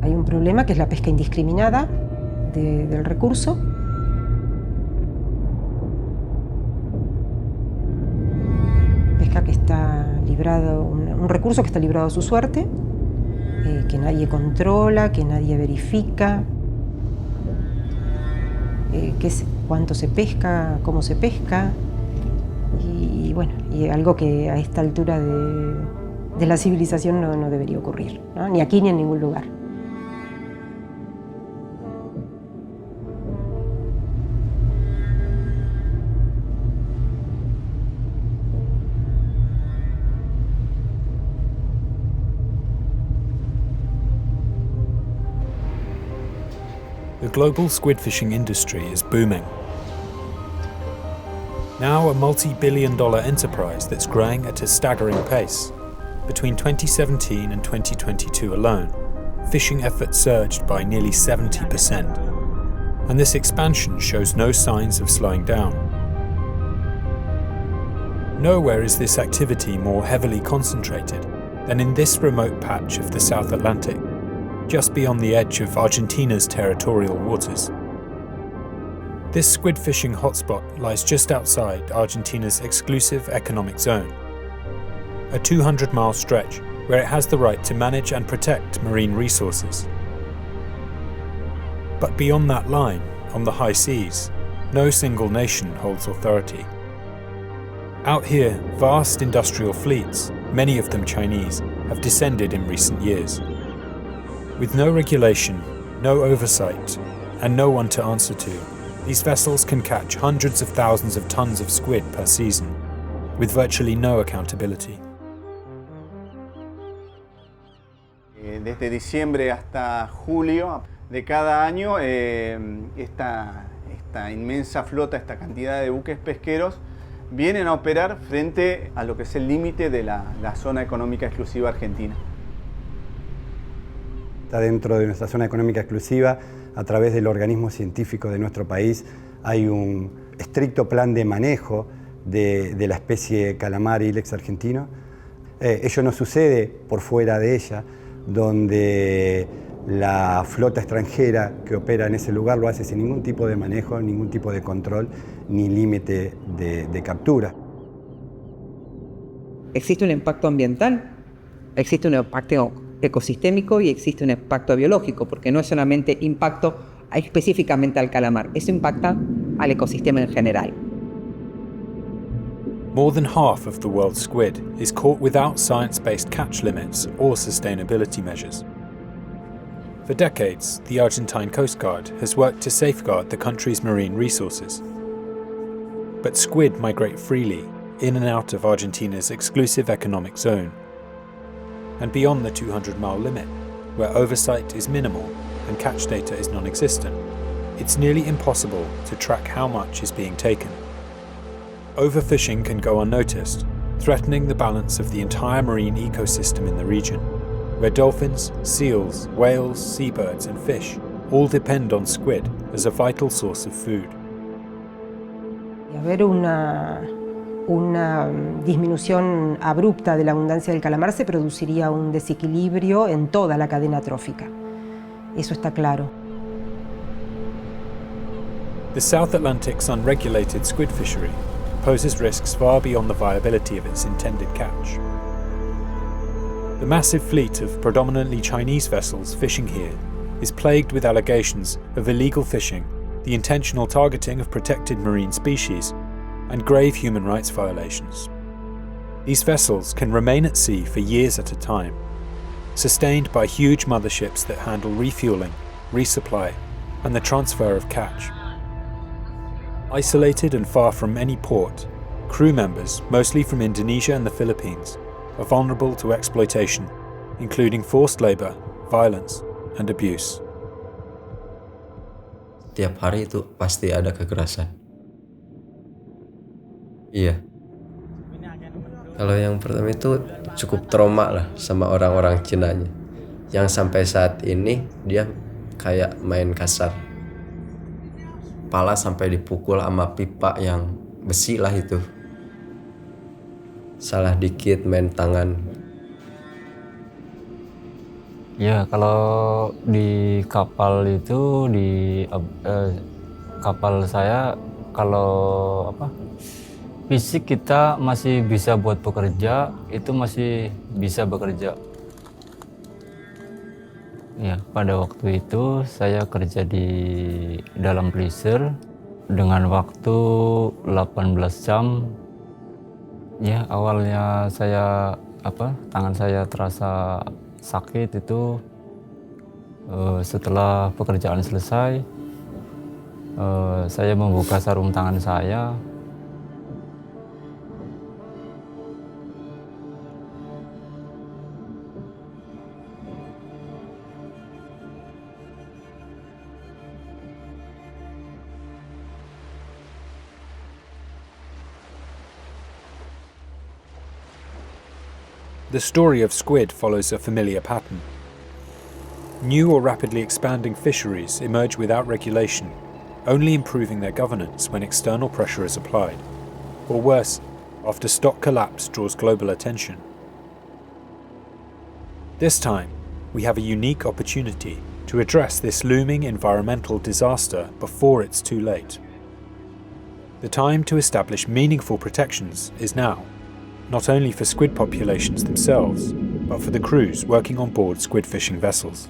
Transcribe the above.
Hay un problema que es la pesca indiscriminada del recurso. Pesca que está librado, un recurso que está librado a su suerte, que nadie controla, que nadie verifica, cuánto se pesca, cómo se pesca, y bueno, y algo que a esta altura de la civilización no debería ocurrir, ¿no? Ni aquí ni en ningún lugar. The global squid fishing industry is booming. Now a multi-billion-dollar enterprise that's growing at a staggering pace. Between 2017 and 2022 alone, fishing efforts surged by nearly 70%. And this expansion shows no signs of slowing down. Nowhere is this activity more heavily concentrated than in this remote patch of the South Atlantic, just beyond the edge of Argentina's territorial waters. This squid fishing hotspot lies just outside Argentina's exclusive economic zone, a 200-mile stretch where it has the right to manage and protect marine resources. But beyond that line, on the high seas, no single nation holds authority. Out here, vast industrial fleets, many of them Chinese, have descended in recent years. With no regulation, no oversight, and no one to answer to, these vessels can catch hundreds of thousands of tons of squid per season, with virtually no accountability. Desde diciembre hasta julio de cada año, esta inmensa flota, esta cantidad de buques pesqueros, vienen a operar frente a lo que es el límite de la zona económica exclusiva argentina. Está dentro de nuestra zona económica exclusiva. A través del organismo científico de nuestro país hay un estricto plan de manejo de la especie calamar ilex argentino. Ello no sucede por fuera de ella, donde la flota extranjera que opera en ese lugar lo hace sin ningún tipo de manejo, ningún tipo de control ni límite de captura. Existe un impacto ambiental, existe un impacto ecosistémico y existe un impacto biológico, porque no es solamente impacto específicamente al calamar, eso impacta al ecosistema en general. More than half of the world's squid is caught without science-based catch limits or sustainability measures. For decades, the Argentine Coast Guard has worked to safeguard the country's marine resources. But squid migrate freely in and out of Argentina's exclusive economic zone, and beyond the 200-mile limit, where oversight is minimal and catch data is non-existent, it's nearly impossible to track how much is being taken. Overfishing can go unnoticed, threatening the balance of the entire marine ecosystem in the region, where dolphins, seals, whales, seabirds and fish all depend on squid as a vital source of food. Haber una disminución abrupta de la abundancia del calamar se produciría un desequilibrio en toda la cadena trófica. Eso está claro. The South Atlantic's unregulated squid fishery poses risks far beyond the viability of its intended catch. The massive fleet of predominantly Chinese vessels fishing here is plagued with allegations of illegal fishing, the intentional targeting of protected marine species, and grave human rights violations. These vessels can remain at sea for years at a time, sustained by huge motherships that handle refueling, resupply, and the transfer of catch. Isolated and far from any port, crew members, mostly from Indonesia and the Philippines, are vulnerable to exploitation, including forced labor, violence, and abuse. Tiap hari itu pasti ada kekerasan. Iya. Kalau yang pertama itu cukup trauma lah sama orang-orang Cinanya. Yang sampai saat ini dia kayak main kasar. Kepala sampai dipukul sama pipa yang besi lah itu. Salah dikit main tangan. Ya, kalau di kapal itu kapal saya kalau fisik kita masih bisa buat bekerja, itu masih bisa bekerja. Ya, pada waktu itu saya kerja di dalam freezer dengan waktu 18 jam. Ya, awalnya saya tangan saya terasa sakit itu setelah pekerjaan selesai saya membuka sarung tangan saya. The story of squid follows a familiar pattern. New or rapidly expanding fisheries emerge without regulation, only improving their governance when external pressure is applied, or worse, after stock collapse draws global attention. This time, we have a unique opportunity to address this looming environmental disaster before it's too late. The time to establish meaningful protections is now, not only for squid populations themselves, but for the crews working on board squid fishing vessels.